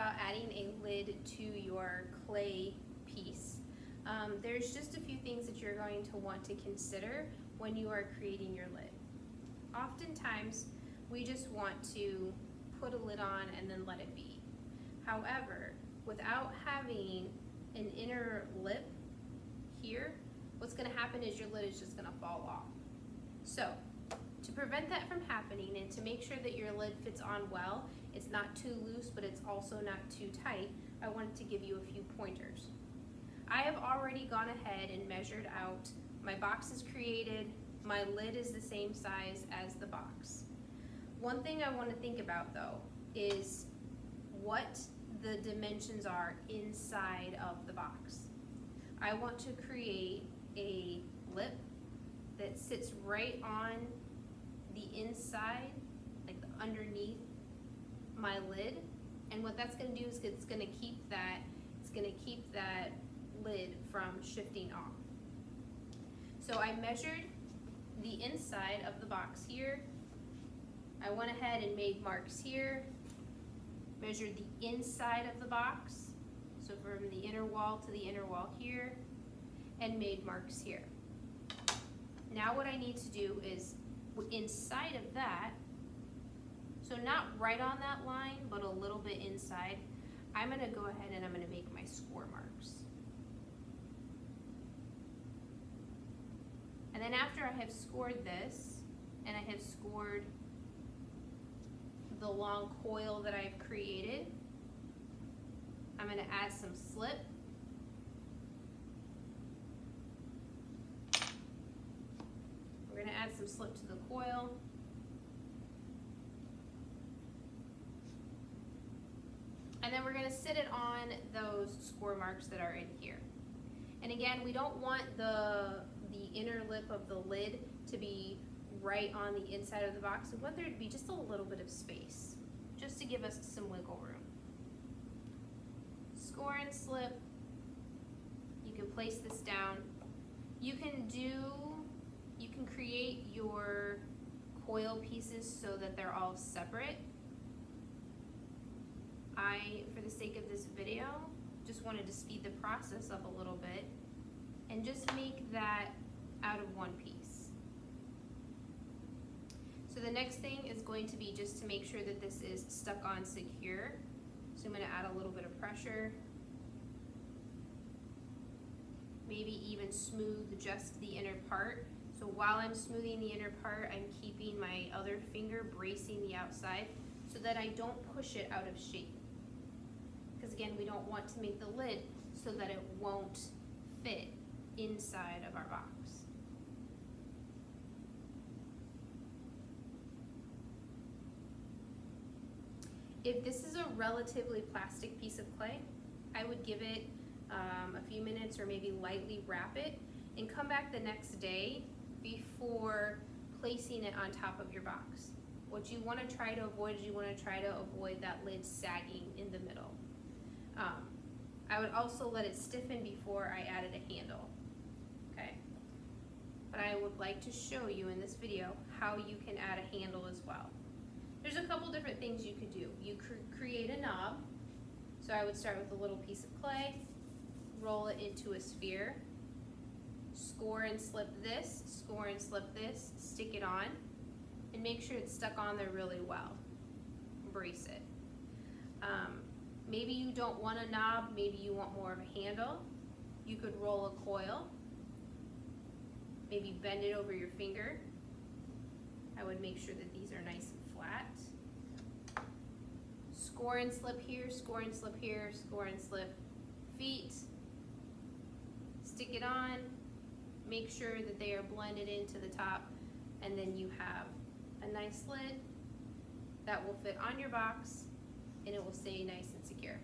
about adding a lid to your clay piece, there's just a few things that you're going to want to consider when you are creating your lid. Oftentimes, we just want to put a lid on and then let it be. However, without having an inner lip here, what's going to happen is your lid is just going to fall off. So, to prevent that from happening and to make sure that your lid fits on well, it's not too loose but it's also not too tight, I wanted to give you a few pointers. I have already gone ahead and measured out. My box is created, my lid is the same size as the box. One thing I want to think about though is what the dimensions are inside of the box. I want to create a lip that sits right on the inside, like underneath my lid, and what that's going to do is it's going to keep that lid from shifting off. So I measured the inside of the box here. I went ahead and made marks here, measured the inside of the box, so from the inner wall to the inner wall here, and made marks here. Now what I need to do is inside of that, so not right on that line, but a little bit inside, I'm going to go ahead and I'm going to make my score marks. And then after I have scored this, and I have scored the long coil that I've created, I'm going to add some slip. We're going to add some slip to the coil. And then we're going to sit it on those score marks that are in here. And again, we don't want the inner lip of the lid to be right on the inside of the box. We want there to be just a little bit of space, just to give us some wiggle room. Score and slip. You can place this down. You can create your coil pieces so that they're all separate. I, for the sake of this video, just wanted to speed the process up a little bit and just make that out of one piece. So the next thing is going to be just to make sure that this is stuck on secure. So I'm going to add a little bit of pressure. Maybe even smooth just the inner part. So while I'm smoothing the inner part, I'm keeping my other finger bracing the outside so that I don't push it out of shape. Because again, we don't want to make the lid so that it won't fit inside of our box. If this is a relatively plastic piece of clay, I would give it a few minutes or maybe lightly wrap it and come back the next day before placing it on top of your box. What you want to try to avoid is you want to try to avoid that lid sagging in the middle. I would also let it stiffen before I added a handle, okay? But I would like to show you in this video how you can add a handle as well. There's a couple different things you could do. You create a knob. So I would start with a little piece of clay, roll it into a sphere, score and slip this, score and slip this, stick it on, and make sure it's stuck on there really well. Brace it. Maybe you don't want a knob, maybe you want more of a handle. You could roll a coil, maybe bend it over your finger. I would make sure that these are nice and flat. Score and slip here, score and slip here, score and slip feet. Stick it on, make sure that they are blended into the top, and then you have a nice lid that will fit on your box and it will stay nice and secure.